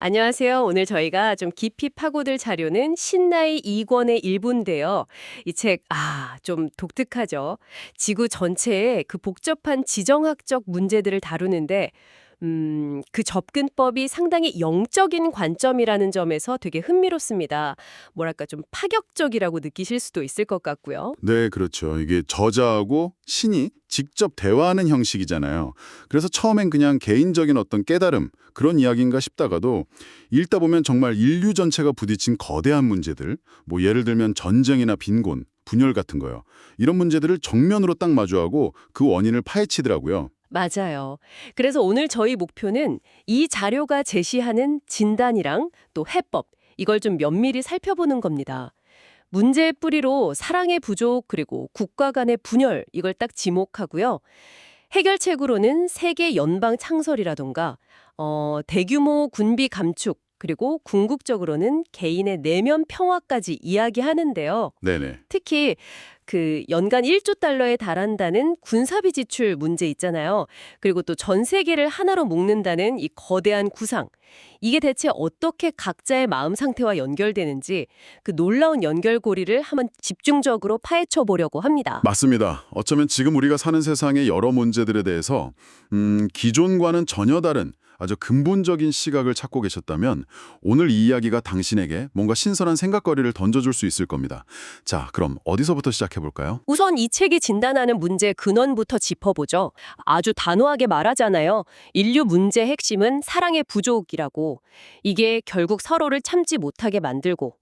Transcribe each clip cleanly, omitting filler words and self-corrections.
안녕하세요. 오늘 저희가 좀 깊이 파고들 자료는 신나이 2권의 일부인데요. 이 책, 좀 독특하죠. 지구 전체의 그 복잡한 지정학적 문제들을 다루는데, 그 접근법이 상당히 영적인 관점이라는 점에서 되게 흥미롭습니다. 뭐랄까 좀 파격적이라고 느끼실 수도 있을 것 같고요. 네, 그렇죠. 이게 저자하고 신이 직접 대화하는 형식이잖아요. 그래서 처음엔 그냥 개인적인 어떤 깨달음, 그런 이야기인가 싶다가도 읽다 보면 정말 인류 전체가 부딪힌 거대한 문제들, 뭐 예를 들면 전쟁이나 빈곤, 분열 같은 거요. 이런 문제들을 정면으로 딱 마주하고 그 원인을 파헤치더라고요. 맞아요. 그래서 오늘 저희 목표는 이 자료가 제시하는 진단이랑 또 해법, 이걸 좀 면밀히 살펴보는 겁니다. 문제의 뿌리로 사랑의 부족 그리고 국가 간의 분열 이걸 딱 지목하고요. 해결책으로는 세계 연방 창설이라던가 대규모 군비 감축 그리고 궁극적으로는 개인의 내면 평화까지 이야기하는데요. 네네. 특히 그 연간 1조 달러에 달한다는 군사비 지출 문제 있잖아요. 그리고 또 전 세계를 하나로 묶는다는 이 거대한 구상. 이게 대체 어떻게 각자의 마음 상태와 연결되는지 그 놀라운 연결고리를 한번 집중적으로 파헤쳐 보려고 합니다. 맞습니다. 어쩌면 지금 우리가 사는 세상의 여러 문제들에 대해서 기존과는 전혀 다른 아주 근본적인 시각을 찾고 계셨다면 오늘 이 이야기가 당신에게 뭔가 신선한 생각거리를 던져줄 수 있을 겁니다. 자, 그럼 어디서부터 시작해볼까요? 우선 이 책이 진단하는 문제 근원부터 짚어보죠. 아주 단호하게 말하잖아요. 인류 문제의 핵심은 사랑의 부족이라고. 이게 결국 서로를 참지 못하게 만들고,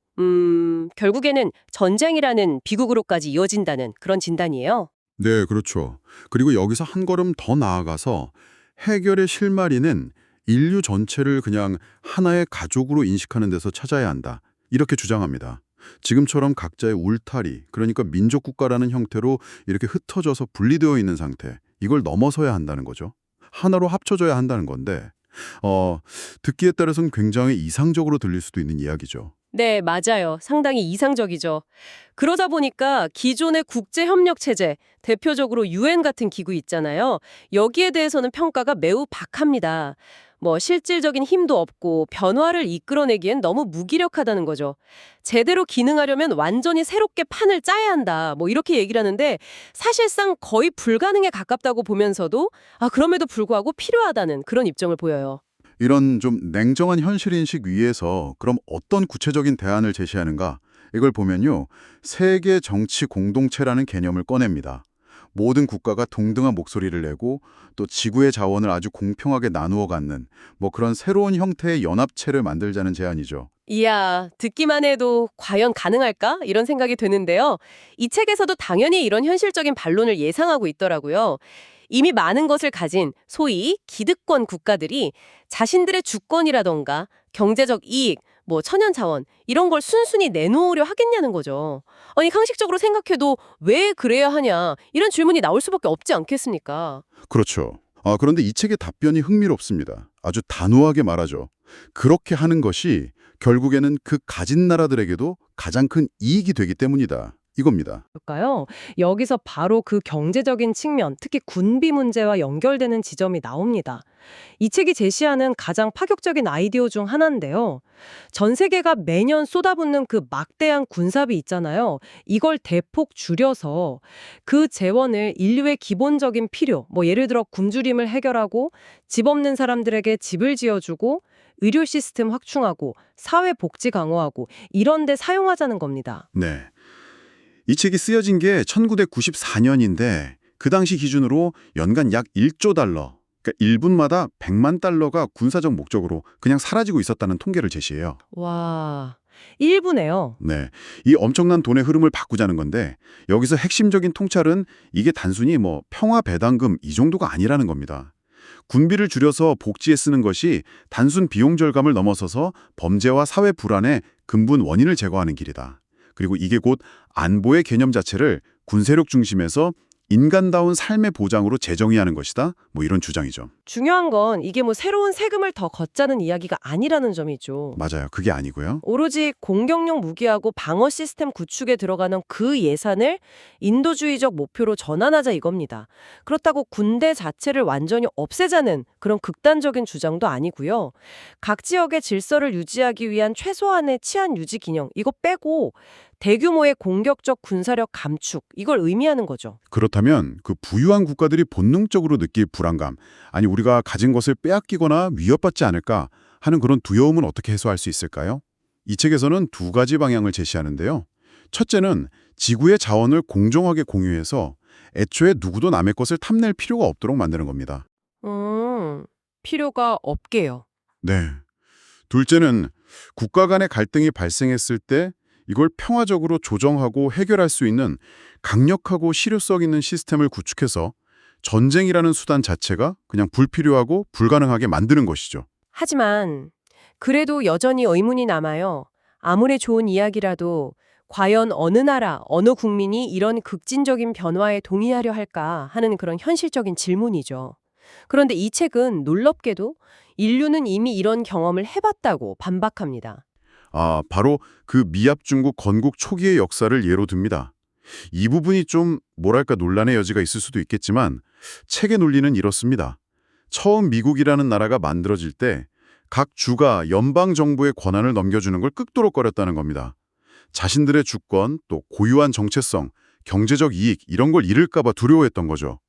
결국에는 전쟁이라는 비극으로까지 이어진다는 그런 진단이에요. 네, 그렇죠. 그리고 여기서 한 걸음 더 나아가서 해결의 실마리는 인류 전체를 그냥 하나의 가족으로 인식하는 데서 찾아야 한다. 이렇게 주장합니다. 지금처럼 각자의 울타리, 그러니까 민족국가라는 형태로 이렇게 흩어져서 분리되어 있는 상태, 이걸 넘어서야 한다는 거죠. 하나로 합쳐져야 한다는 건데, 듣기에 따라서는 굉장히 이상적으로 들릴 수도 있는 이야기죠. 네, 맞아요. 상당히 이상적이죠. 그러다 보니까 기존의 국제협력 체제, 대표적으로 유엔 같은 기구 있잖아요. 여기에 대해서는 평가가 매우 박합니다. 뭐 실질적인 힘도 없고 변화를 이끌어내기엔 너무 무기력하다는 거죠. 제대로 기능하려면 완전히 새롭게 판을 짜야 한다. 뭐 이렇게 얘기를 하는데 사실상 거의 불가능에 가깝다고 보면서도 그럼에도 불구하고 필요하다는 그런 입장을 보여요. 이런 좀 냉정한 현실인식 위에서 그럼 어떤 구체적인 대안을 제시하는가? 이걸 보면요. 세계 정치 공동체라는 개념을 꺼냅니다. 모든 국가가 동등한 목소리를 내고 또 지구의 자원을 아주 공평하게 나누어 갖는 뭐 그런 새로운 형태의 연합체를 만들자는 제안이죠. 이야, 듣기만 해도 과연 가능할까? 이런 생각이 드는데요. 이 책에서도 당연히 이런 현실적인 반론을 예상하고 있더라고요. 이미 많은 것을 가진 소위 기득권 국가들이 자신들의 주권이라던가 경제적 이익, 뭐 천연 자원 이런 걸 순순히 내놓으려 하겠냐는 거죠. 아니 상식적으로 생각해도 왜 그래야 하냐 이런 질문이 나올 수밖에 없지 않겠습니까? 그렇죠. 그런데 이 책의 답변이 흥미롭습니다. 아주 단호하게 말하죠. 그렇게 하는 것이 결국에는 그 가진 나라들에게도 가장 큰 이익이 되기 때문이다. 이겁니다. 볼까요? 여기서 바로 그 경제적인 측면, 특히 군비 문제와 연결되는 지점이 나옵니다. 이 책이 제시하는 가장 파격적인 아이디어 중 하나인데요. 전 세계가 매년 쏟아붓는 그 막대한 군사비 있잖아요. 이걸 대폭 줄여서 그 재원을 인류의 기본적인 필요, 뭐 예를 들어 굶주림을 해결하고 집 없는 사람들에게 집을 지어주고 의료 시스템 확충하고 사회 복지 강화하고 이런 데 사용하자는 겁니다. 네. 이 책이 쓰여진 게 1994년인데 그 당시 기준으로 연간 약 1조 달러, 그러니까 1분마다 100만 달러가 군사적 목적으로 그냥 사라지고 있었다는 통계를 제시해요. 와, 일부네요. 네. 이 엄청난 돈의 흐름을 바꾸자는 건데 여기서 핵심적인 통찰은 이게 단순히 뭐 평화 배당금 이 정도가 아니라는 겁니다. 군비를 줄여서 복지에 쓰는 것이 단순 비용 절감을 넘어서서 범죄와 사회 불안의 근본 원인을 제거하는 길이다. 그리고 이게 곧 안보의 개념 자체를 군세력 중심에서 인간다운 삶의 보장으로 재정의하는 것이다. 뭐 이런 주장이죠. 중요한 건 이게 뭐 새로운 세금을 더 걷자는 이야기가 아니라는 점이죠. 맞아요. 그게 아니고요. 오로지 공격용 무기하고 방어 시스템 구축에 들어가는 그 예산을 인도주의적 목표로 전환하자 이겁니다. 그렇다고 군대 자체를 완전히 없애자는 그런 극단적인 주장도 아니고요. 각 지역의 질서를 유지하기 위한 최소한의 치안 유지 기능 이거 빼고 대규모의 공격적 군사력 감축 이걸 의미하는 거죠. 그렇다면 그 부유한 국가들이 본능적으로 느낄 불안감, 아니 우리가 가진 것을 빼앗기거나 위협받지 않을까 하는 그런 두려움은 어떻게 해소할 수 있을까요? 이 책에서는 두 가지 방향을 제시하는데요. 첫째는 지구의 자원을 공정하게 공유해서 애초에 누구도 남의 것을 탐낼 필요가 없도록 만드는 겁니다. 필요가 없게요. 네. 둘째는 국가 간의 갈등이 발생했을 때 이걸 평화적으로 조정하고 해결할 수 있는 강력하고 실효성 있는 시스템을 구축해서 전쟁이라는 수단 자체가 그냥 불필요하고 불가능하게 만드는 것이죠. 하지만 그래도 여전히 의문이 남아요. 아무리 좋은 이야기라도 과연 어느 나라, 어느 국민이 이런 극진적인 변화에 동의하려 할까 하는 그런 현실적인 질문이죠. 그런데 이 책은 놀랍게도 인류는 이미 이런 경험을 해봤다고 반박합니다. 바로 그 미합 중국 건국 초기의 역사를 예로 듭니다. 이 부분이 좀 뭐랄까 논란의 여지가 있을 수도 있겠지만 책의 논리는 이렇습니다. 처음 미국이라는 나라가 만들어질 때 각 주가 연방 정부의 권한을 넘겨주는 걸 끄도록거렸다는 겁니다. 자신들의 주권, 또 고유한 정체성, 경제적 이익 이런 걸 잃을까 봐 두려워했던 거죠.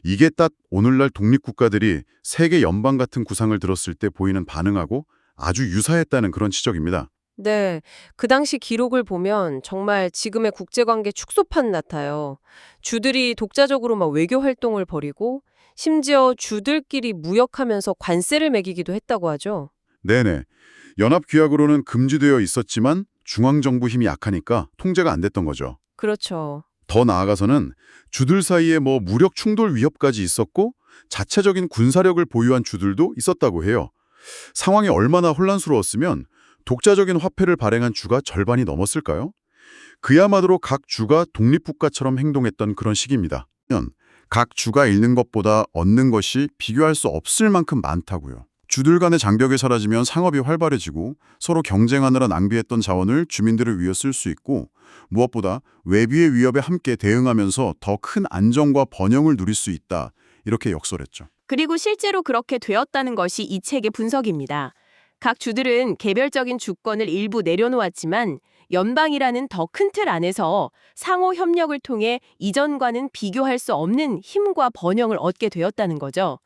이게 딱 오늘날 독립국가들이 세계 연방 같은 구상을 들었을 때 보이는 반응하고 아주 유사했다는 그런 지적입니다. 네, 그 당시 기록을 보면 정말 지금의 국제관계 축소판 같아요. 주들이 독자적으로 막 외교 활동을 벌이고 심지어 주들끼리 무역하면서 관세를 매기기도 했다고 하죠. 네네. 연합규약으로는 금지되어 있었지만 중앙정부 힘이 약하니까 통제가 안 됐던 거죠. 그렇죠. 더 나아가서는 주들 사이에 뭐 무력 충돌 위협까지 있었고 자체적인 군사력을 보유한 주들도 있었다고 해요. 상황이 얼마나 혼란스러웠으면 독자적인 화폐를 발행한 주가 절반이 넘었을까요? 그야말로 각 주가 독립국가처럼 행동했던 그런 시기입니다. 각 주가 잃는 것보다 얻는 것이 비교할 수 없을 만큼 많다고요. 주들 간의 장벽이 사라지면 상업이 활발해지고 서로 경쟁하느라 낭비했던 자원을 주민들을 위해 쓸 수 있고 무엇보다 외부의 위협에 함께 대응하면서 더 큰 안정과 번영을 누릴 수 있다. 이렇게 역설했죠. 그리고 실제로 그렇게 되었다는 것이 이 책의 분석입니다. 각 주들은 개별적인 주권을 일부 내려놓았지만 연방이라는 더 큰 틀 안에서 상호 협력을 통해 이전과는 비교할 수 없는 힘과 번영을 얻게 되었다는 거죠.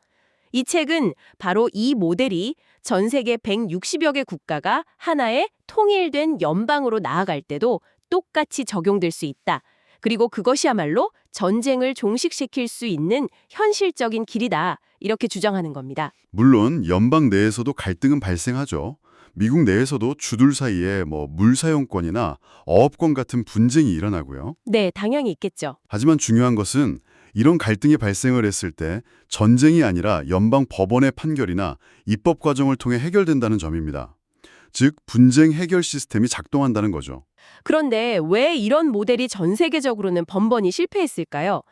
이 책은 바로 이 모델이 전 세계 160여 개 국가가 하나의 통일된 연방으로 나아갈 때도 똑같이 적용될 수 있다. 그리고 그것이야말로 전쟁을 종식시킬 수 있는 현실적인 길이다. 이렇게 주장하는 겁니다. 물론 연방 내에서도 갈등은 발생하죠. 미국 내에서도 주들 사이에 물 사용권이나 어업권 같은 분쟁이 일어나고요. 네, 당연히 있겠죠. 하지만 중요한 것은 이런 갈등이 발생을 했을 때 전쟁이 아니라 연방 법원의 판결이나 입법 과정을 통해 해결된다는 점입니다. 즉 분쟁 해결 시스템이 작동한다는 거죠. 그런데 왜 이런 모델이 전 세계적으로는 번번이 실패했을까요?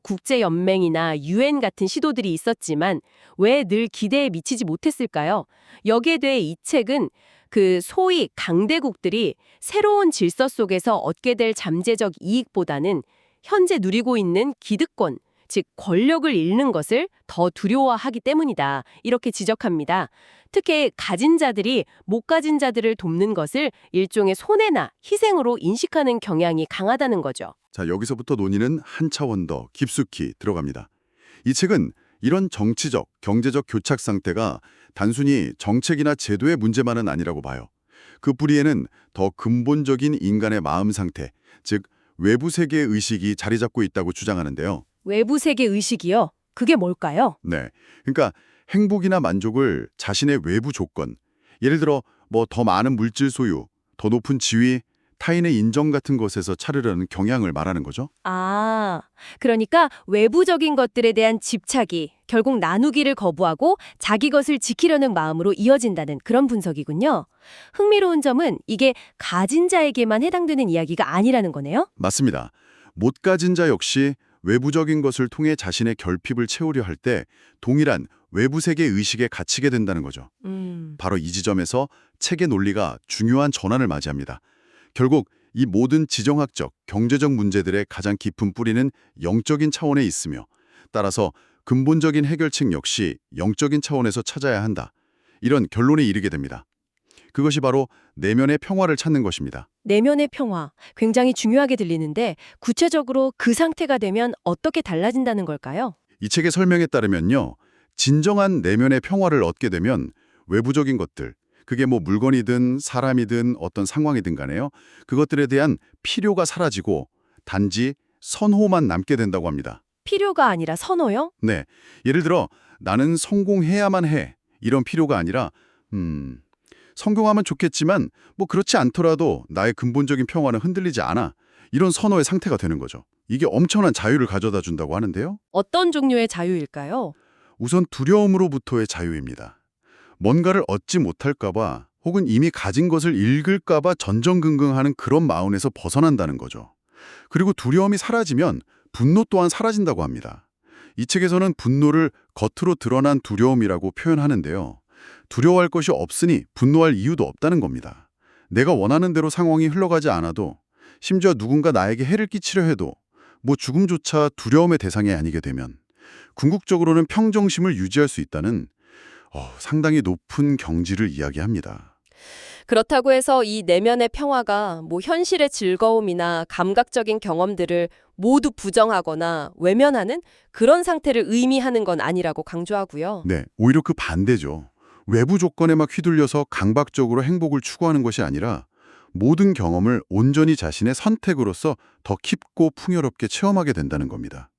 국제연맹이나 UN 같은 시도들이 있었지만 왜 늘 기대에 미치지 못했을까요? 여기에 대해 이 책은 그 소위 강대국들이 새로운 질서 속에서 얻게 될 잠재적 이익보다는 현재 누리고 있는 기득권, 즉 권력을 잃는 것을 더 두려워하기 때문이다. 이렇게 지적합니다. 특히 가진 자들이 못 가진 자들을 돕는 것을 일종의 손해나 희생으로 인식하는 경향이 강하다는 거죠. 자, 여기서부터 논의는 한 차원 더 깊숙이 들어갑니다. 이 책은 이런 정치적, 경제적 교착 상태가 단순히 정책이나 제도의 문제만은 아니라고 봐요. 그 뿌리에는 더 근본적인 인간의 마음 상태, 즉 외부 세계의 의식이 자리 잡고 있다고 주장하는데요. 외부 세계 의식이요? 그게 뭘까요? 네, 그러니까 행복이나 만족을 자신의 외부 조건, 예를 들어 더 많은 물질 소유, 더 높은 지위, 타인의 인정 같은 것에서 차르려는 경향을 말하는 거죠. 그러니까 외부적인 것들에 대한 집착이 결국 나누기를 거부하고 자기 것을 지키려는 마음으로 이어진다는 그런 분석이군요. 흥미로운 점은 이게 가진 자에게만 해당되는 이야기가 아니라는 거네요. 맞습니다. 못 가진 자 역시 외부적인 것을 통해 자신의 결핍을 채우려 할 때 동일한 외부 세계 의식에 갇히게 된다는 거죠. 바로 이 지점에서 책의 논리가 중요한 전환을 맞이합니다. 결국 이 모든 지정학적, 경제적 문제들의 가장 깊은 뿌리는 영적인 차원에 있으며 따라서 근본적인 해결책 역시 영적인 차원에서 찾아야 한다. 이런 결론에 이르게 됩니다. 그것이 바로 내면의 평화를 찾는 것입니다. 내면의 평화, 굉장히 중요하게 들리는데 구체적으로 그 상태가 되면 어떻게 달라진다는 걸까요? 이 책의 설명에 따르면요. 진정한 내면의 평화를 얻게 되면 외부적인 것들, 그게 뭐 물건이든 사람이든 어떤 상황이든 간에요. 그것들에 대한 필요가 사라지고 단지 선호만 남게 된다고 합니다. 필요가 아니라 선호요? 네. 예를 들어 나는 성공해야만 해. 이런 필요가 아니라 성공하면 좋겠지만 뭐 그렇지 않더라도 나의 근본적인 평화는 흔들리지 않아. 이런 선호의 상태가 되는 거죠. 이게 엄청난 자유를 가져다 준다고 하는데요. 어떤 종류의 자유일까요? 우선 두려움으로부터의 자유입니다. 뭔가를 얻지 못할까 봐 혹은 이미 가진 것을 잃을까 봐 전전긍긍하는 그런 마음에서 벗어난다는 거죠. 그리고 두려움이 사라지면 분노 또한 사라진다고 합니다. 이 책에서는 분노를 겉으로 드러난 두려움이라고 표현하는데요. 두려워할 것이 없으니 분노할 이유도 없다는 겁니다. 내가 원하는 대로 상황이 흘러가지 않아도 심지어 누군가 나에게 해를 끼치려 해도 뭐 죽음조차 두려움의 대상이 아니게 되면 궁극적으로는 평정심을 유지할 수 있다는 상당히 높은 경지를 이야기합니다. 그렇다고 해서 이 내면의 평화가 뭐 현실의 즐거움이나 감각적인 경험들을 모두 부정하거나 외면하는 그런 상태를 의미하는 건 아니라고 강조하고요. 네, 오히려 그 반대죠. 외부 조건에 막 휘둘려서 강박적으로 행복을 추구하는 것이 아니라 모든 경험을 온전히 자신의 선택으로서 더 깊고 풍요롭게 체험하게 된다는 겁니다.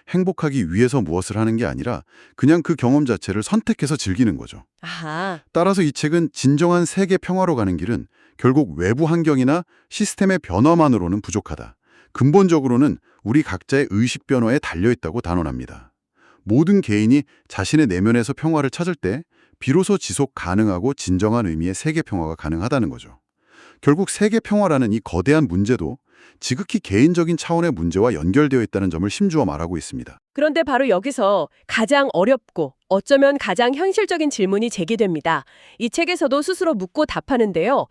행복하기 위해서 무엇을 하는 게 아니라 그냥 그 경험 자체를 선택해서 즐기는 거죠. 아하, 따라서 이 책은 진정한 세계 평화로 가는 길은 결국 외부 환경이나 시스템의 변화만으로는 부족하다. 근본적으로는 우리 각자의 의식 변화에 달려있다고 단언합니다. 모든 개인이 자신의 내면에서 평화를 찾을 때 비로소 지속 가능하고 진정한 의미의 세계 평화가 가능하다는 거죠. 결국 세계 평화라는 이 거대한 문제도 지극히 개인적인 차원의 문제와 연결되어 있다는 점을 심주어 말하고 있습니다. 그런데 바로 여기서 가장 어렵고 어쩌면 가장 현실적인 질문이 제기됩니다. 이 책에서도 스스로 묻고 답하는데요.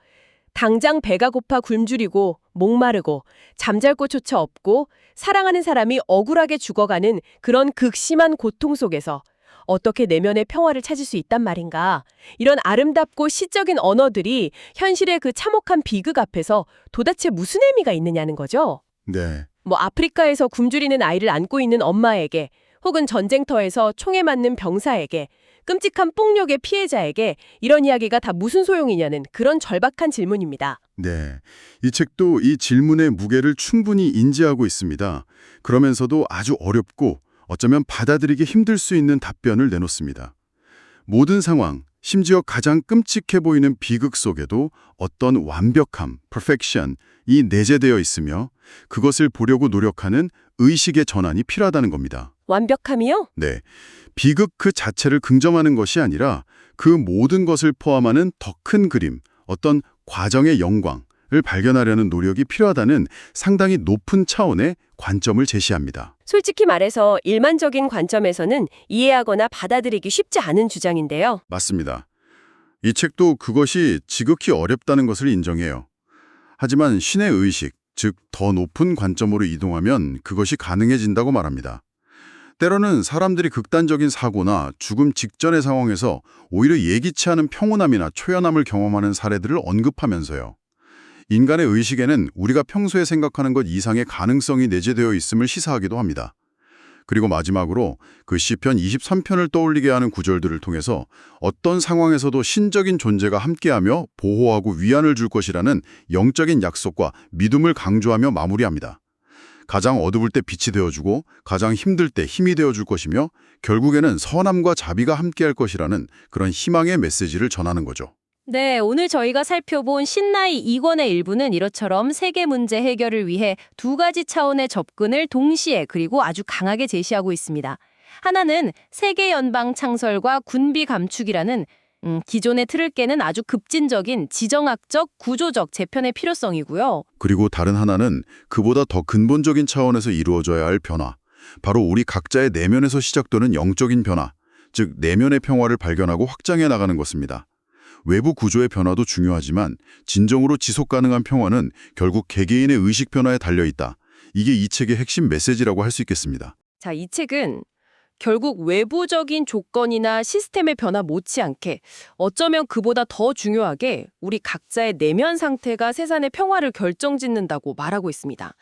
당장 배가 고파 굶주리고 목마르고 잠잘 곳조차 없고 사랑하는 사람이 억울하게 죽어가는 그런 극심한 고통 속에서 어떻게 내면의 평화를 찾을 수 있단 말인가. 이런 아름답고 시적인 언어들이 현실의 그 참혹한 비극 앞에서 도대체 무슨 의미가 있느냐는 거죠. 네, 뭐 아프리카에서 굶주리는 아이를 안고 있는 엄마에게 혹은 전쟁터에서 총에 맞는 병사에게 끔찍한 폭력의 피해자에게 이런 이야기가 다 무슨 소용이냐는 그런 절박한 질문입니다. 네. 이 책도 이 질문의 무게를 충분히 인지하고 있습니다. 그러면서도 아주 어렵고 어쩌면 받아들이기 힘들 수 있는 답변을 내놓습니다. 모든 상황, 심지어 가장 끔찍해 보이는 비극 속에도 어떤 완벽함, perfection이 내재되어 있으며 그것을 보려고 노력하는 의식의 전환이 필요하다는 겁니다. 완벽함이요? 네, 비극 그 자체를 긍정하는 것이 아니라 그 모든 것을 포함하는 더 큰 그림, 어떤 과정의 영광을 발견하려는 노력이 필요하다는 상당히 높은 차원의 관점을 제시합니다. 솔직히 말해서 일반적인 관점에서는 이해하거나 받아들이기 쉽지 않은 주장인데요. 맞습니다. 이 책도 그것이 지극히 어렵다는 것을 인정해요. 하지만 신의 의식, 즉 더 높은 관점으로 이동하면 그것이 가능해진다고 말합니다. 때로는 사람들이 극단적인 사고나 죽음 직전의 상황에서 오히려 예기치 않은 평온함이나 초연함을 경험하는 사례들을 언급하면서요. 인간의 의식에는 우리가 평소에 생각하는 것 이상의 가능성이 내재되어 있음을 시사하기도 합니다. 그리고 마지막으로 그 시편 23편을 떠올리게 하는 구절들을 통해서 어떤 상황에서도 신적인 존재가 함께하며 보호하고 위안을 줄 것이라는 영적인 약속과 믿음을 강조하며 마무리합니다. 가장 어두울 때 빛이 되어주고 가장 힘들 때 힘이 되어줄 것이며 결국에는 선함과 자비가 함께할 것이라는 그런 희망의 메시지를 전하는 거죠. 네, 오늘 저희가 살펴본 신나이 2권의 일부는 이것처럼 세계 문제 해결을 위해 두 가지 차원의 접근을 동시에 그리고 아주 강하게 제시하고 있습니다. 하나는 세계 연방 창설과 군비 감축이라는 기존의 틀을 깨는 아주 급진적인 지정학적, 구조적 재편의 필요성이고요. 그리고 다른 하나는 그보다 더 근본적인 차원에서 이루어져야 할 변화, 바로 우리 각자의 내면에서 시작되는 영적인 변화, 즉 내면의 평화를 발견하고 확장해 나가는 것입니다. 외부 구조의 변화도 중요하지만 진정으로 지속 가능한 평화는 결국 개개인의 의식 변화에 달려 있다. 이게 이 책의 핵심 메시지라고 할 수 있겠습니다. 자, 이 책은 결국 외부적인 조건이나 시스템의 변화 못지않게 어쩌면 그보다 더 중요하게 우리 각자의 내면 상태가 세상의 평화를 결정짓는다고 말하고 있습니다.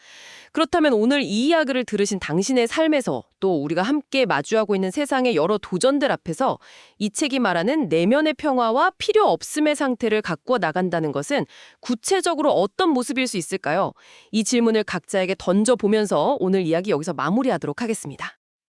그렇다면 오늘 이 이야기를 들으신 당신의 삶에서 또 우리가 함께 마주하고 있는 세상의 여러 도전들 앞에서 이 책이 말하는 내면의 평화와 필요 없음의 상태를 가꾸어 나간다는 것은 구체적으로 어떤 모습일 수 있을까요? 이 질문을 각자에게 던져보면서 오늘 이야기 여기서 마무리하도록 하겠습니다.